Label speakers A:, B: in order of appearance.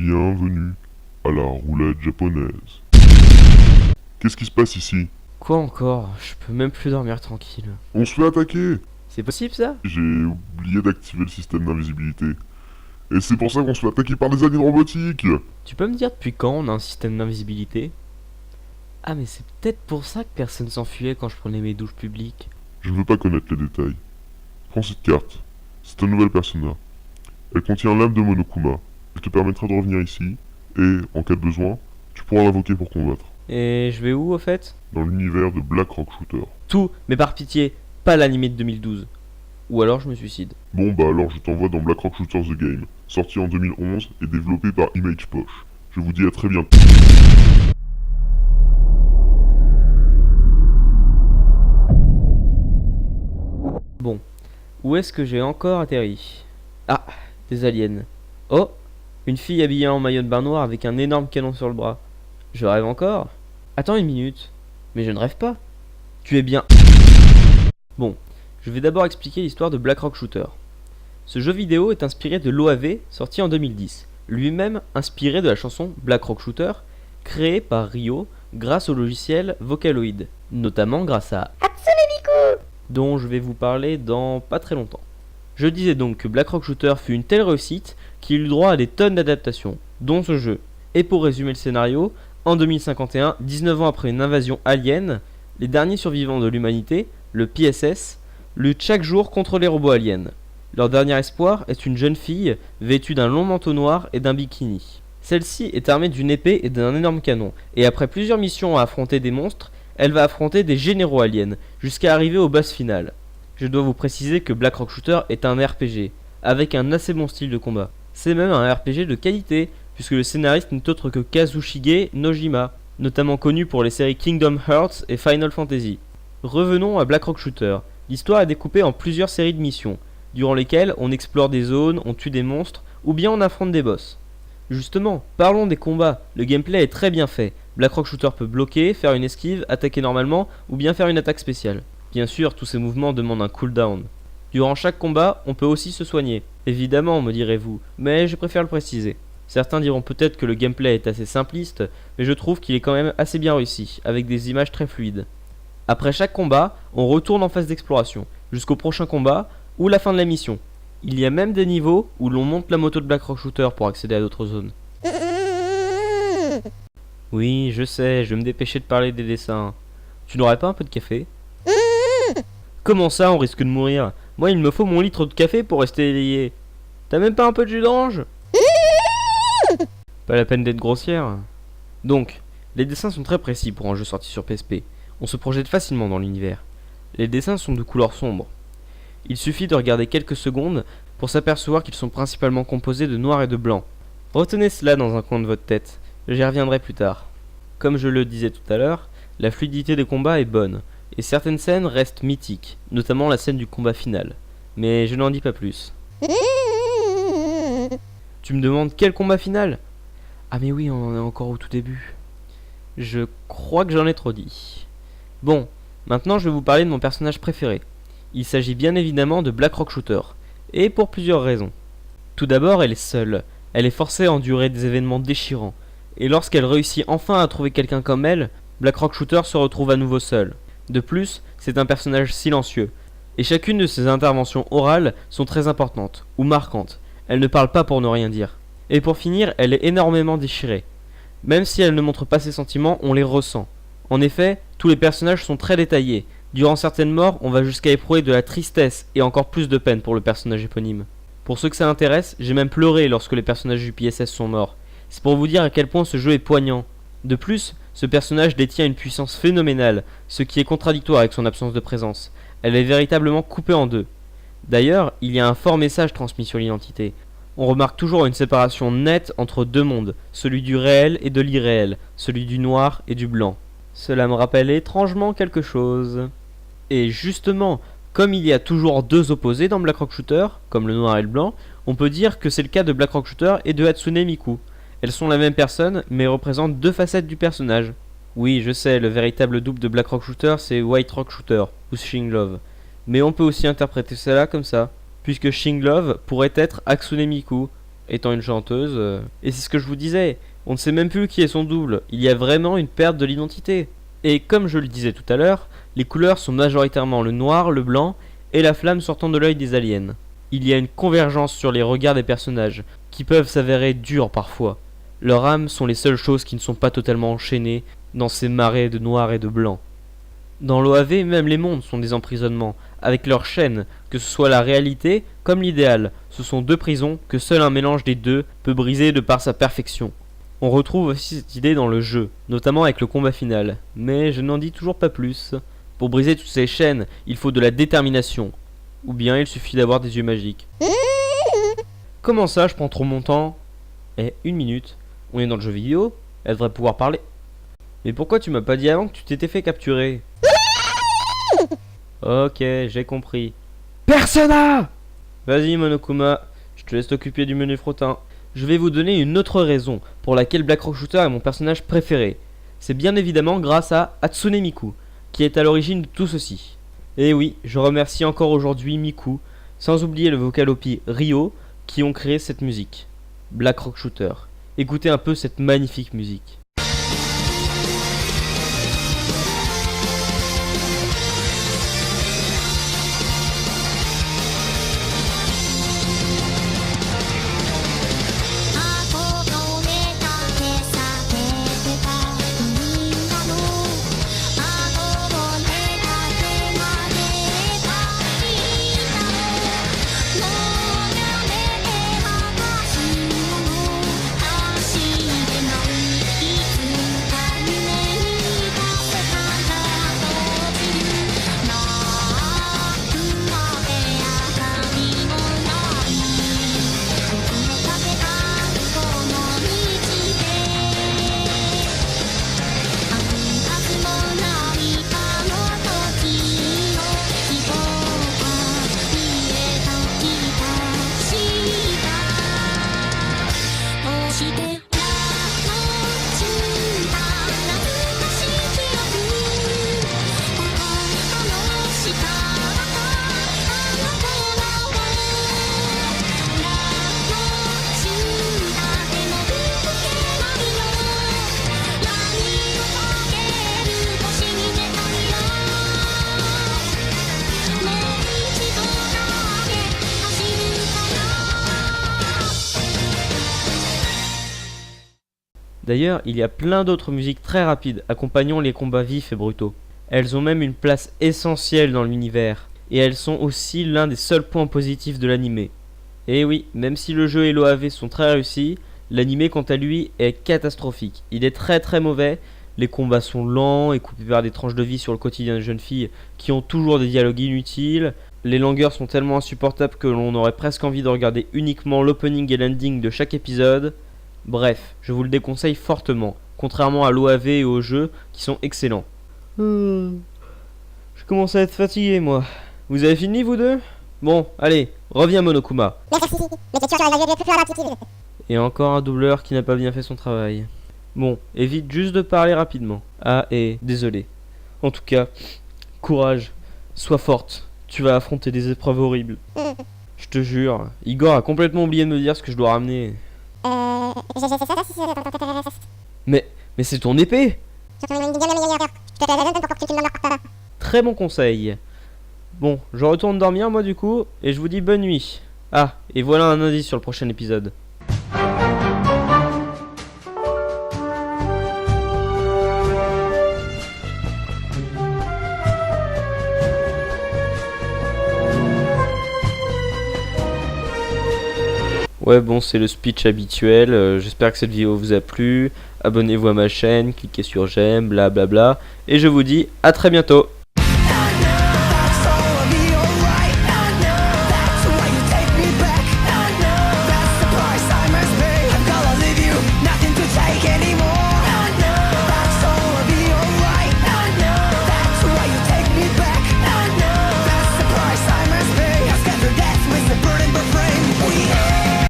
A: Bienvenue à la roulette japonaise. Qu'est-ce qui se passe ici?
B: Quoi encore? Je peux même plus dormir tranquille.
A: On se fait attaquer!
B: C'est possible ça?
A: J'ai oublié d'activer le système d'invisibilité. Et c'est pour ça qu'on se fait attaquer par des aliens robotiques!
B: Tu peux me dire depuis quand on a un système d'invisibilité? Ah mais c'est peut-être pour ça que personne s'enfuyait quand je prenais mes douches publiques.
A: Je ne veux pas connaître les détails. Prends cette carte. C'est un nouvel persona. Elle contient l'âme de Monokuma. Elle te permettra de revenir ici, et, en cas de besoin, tu pourras l'invoquer pour combattre.
B: Et je vais où au fait?
A: Dans l'univers de Black Rock Shooter.
B: Tout, mais par pitié, pas l'animé de 2012. Ou alors je me suicide.
A: Bon bah alors je t'envoie dans Black Rock Shooter The Game, sorti en 2011 et développé par Image Poche. Je vous dis à très bientôt.
B: Bon, où est-ce que j'ai encore atterri? Ah, des aliens. Oh, une fille habillée en maillot de bain noir avec un énorme canon sur le bras. Je rêve encore? Attends une minute. Mais je ne rêve pas. Tu es bien... Bon, je vais d'abord expliquer l'histoire de Black Rock Shooter. Ce jeu vidéo est inspiré de l'OAV sorti en 2010, lui-même inspiré de la chanson Black Rock Shooter, créée par Ryo grâce au logiciel Vocaloid, notamment grâce à dont je vais vous parler dans pas très longtemps. Je disais donc que Black Rock Shooter fut une telle réussite qu'il eut droit à des tonnes d'adaptations, dont ce jeu. Et pour résumer le scénario, en 2051, 19 ans après une invasion alien, les derniers survivants de l'humanité, le PSS, luttent chaque jour contre les robots aliens. Leur dernier espoir est une jeune fille vêtue d'un long manteau noir et d'un bikini. Celle-ci est armée d'une épée et d'un énorme canon, et après plusieurs missions à affronter des monstres, elle va affronter des généraux aliens, jusqu'à arriver au boss final. Je dois vous préciser que Black Rock Shooter est un RPG, avec un assez bon style de combat. C'est même un RPG de qualité, puisque le scénariste n'est autre que Kazushige Nojima, notamment connu pour les séries Kingdom Hearts et Final Fantasy. Revenons à Black Rock Shooter. L'histoire est découpée en plusieurs séries de missions, durant lesquelles on explore des zones, on tue des monstres, ou bien on affronte des boss. Justement, parlons des combats. Le gameplay est très bien fait. Black Rock Shooter peut bloquer, faire une esquive, attaquer normalement, ou bien faire une attaque spéciale. Bien sûr, tous ces mouvements demandent un cooldown. Durant chaque combat, on peut aussi se soigner. Évidemment, me direz-vous, mais je préfère le préciser. Certains diront peut-être que le gameplay est assez simpliste, mais je trouve qu'il est quand même assez bien réussi, avec des images très fluides. Après chaque combat, on retourne en phase d'exploration, jusqu'au prochain combat, ou la fin de la mission. Il y a même des niveaux où l'on monte la moto de Black Rock Shooter pour accéder à d'autres zones. Oui, je sais, je vais me dépêcher de parler des dessins. Tu n'aurais pas un peu de café? Comment ça, on risque de mourir? Moi, il me faut mon litre de café pour rester éveillé. T'as même pas un peu de jus d'orange? Pas la peine d'être grossière. Donc, les dessins sont très précis pour un jeu sorti sur PSP. On se projette facilement dans l'univers. Les dessins sont de couleur sombre. Il suffit de regarder quelques secondes pour s'apercevoir qu'ils sont principalement composés de noir et de blanc. Retenez cela dans un coin de votre tête, j'y reviendrai plus tard. Comme je le disais tout à l'heure, la fluidité des combats est bonne, et certaines scènes restent mythiques, notamment la scène du combat final. Mais je n'en dis pas plus. Tu me demandes quel combat final? Ah mais oui, on en est encore au tout début. Je crois que j'en ai trop dit. Bon, maintenant je vais vous parler de mon personnage préféré. Il s'agit bien évidemment de Black Rock Shooter, et pour plusieurs raisons. Tout d'abord, elle est seule, elle est forcée à endurer des événements déchirants, et lorsqu'elle réussit enfin à trouver quelqu'un comme elle, Black Rock Shooter se retrouve à nouveau seule. De plus, c'est un personnage silencieux, et chacune de ses interventions orales sont très importantes, ou marquantes. Elle ne parle pas pour ne rien dire. Et pour finir, elle est énormément déchirée. Même si elle ne montre pas ses sentiments, on les ressent. En effet, tous les personnages sont très détaillés. Durant certaines morts, on va jusqu'à éprouver de la tristesse et encore plus de peine pour le personnage éponyme. Pour ceux que ça intéresse, j'ai même pleuré lorsque les personnages du PSS sont morts. C'est pour vous dire à quel point ce jeu est poignant. De plus, ce personnage détient une puissance phénoménale, ce qui est contradictoire avec son absence de présence. Elle est véritablement coupée en deux. D'ailleurs, il y a un fort message transmis sur l'identité. On remarque toujours une séparation nette entre deux mondes, celui du réel et de l'irréel, celui du noir et du blanc. Cela me rappelle étrangement quelque chose. Et justement, comme il y a toujours deux opposés dans Black Rock Shooter, comme le noir et le blanc, on peut dire que c'est le cas de Black Rock Shooter et de Hatsune Miku. Elles sont la même personne, mais représentent deux facettes du personnage. Oui, je sais, le véritable double de Black Rock Shooter, c'est White Rock Shooter, ou Shinglove. Mais on peut aussi interpréter cela comme ça, puisque Shinglove pourrait être Hatsune Miku, étant une chanteuse. Et c'est ce que je vous disais, on ne sait même plus qui est son double. Il y a vraiment une perte de l'identité. Et comme je le disais tout à l'heure, les couleurs sont majoritairement le noir, le blanc et la flamme sortant de l'œil des aliens. Il y a une convergence sur les regards des personnages, qui peuvent s'avérer durs parfois. Leurs âmes sont les seules choses qui ne sont pas totalement enchaînées dans ces marées de noir et de blanc. Dans l'OAV, même les mondes sont des emprisonnements, avec leurs chaînes, que ce soit la réalité comme l'idéal. Ce sont deux prisons que seul un mélange des deux peut briser de par sa perfection. On retrouve aussi cette idée dans le jeu, notamment avec le combat final, mais je n'en dis toujours pas plus. Pour briser toutes ces chaînes, il faut de la détermination, ou bien il suffit d'avoir des yeux magiques. Comment ça, je prends trop mon temps? Eh, 1 minute, on est dans le jeu vidéo, elle devrait pouvoir parler. Mais pourquoi tu m'as pas dit avant que tu t'étais fait capturer? Ok, j'ai compris. Persona! Vas-y Monokuma, je te laisse t'occuper du menu frottin. Je vais vous donner une autre raison pour laquelle Black Rock Shooter est mon personnage préféré. C'est bien évidemment grâce à Hatsune Miku, qui est à l'origine de tout ceci. Et oui, je remercie encore aujourd'hui Miku, sans oublier le Vocalopi Ryo, qui ont créé cette musique. Black Rock Shooter. Écoutez un peu cette magnifique musique. D'ailleurs, il y a plein d'autres musiques très rapides accompagnant les combats vifs et brutaux. Elles ont même une place essentielle dans l'univers, et elles sont aussi l'un des seuls points positifs de l'anime. Et oui, même si le jeu et l'OAV sont très réussis, l'anime quant à lui est catastrophique. Il est très mauvais, les combats sont lents et coupés par des tranches de vie sur le quotidien des jeunes filles qui ont toujours des dialogues inutiles, les longueurs sont tellement insupportables que l'on aurait presque envie de regarder uniquement l'opening et l'ending de chaque épisode. Bref, je vous le déconseille fortement, contrairement à l'OAV et au jeu qui sont excellents. Je commence à être fatigué moi. Vous avez fini vous deux? Bon, allez, reviens Monokuma. Et encore un doubleur qui n'a pas bien fait son travail. Bon, évite juste de parler rapidement. Ah, et désolé. En tout cas, courage, sois forte, tu vas affronter des épreuves horribles. Je te jure, Igor a complètement oublié de me dire ce que je dois ramener. Mais c'est ton épée! Très bon conseil. Bon, je retourne dormir moi du coup, et je vous dis bonne nuit. Ah, et voilà un indice sur le prochain épisode. Ouais bon, c'est le speech habituel, j'espère que cette vidéo vous a plu, abonnez-vous à ma chaîne, cliquez sur j'aime, blablabla, et je vous dis à très bientôt.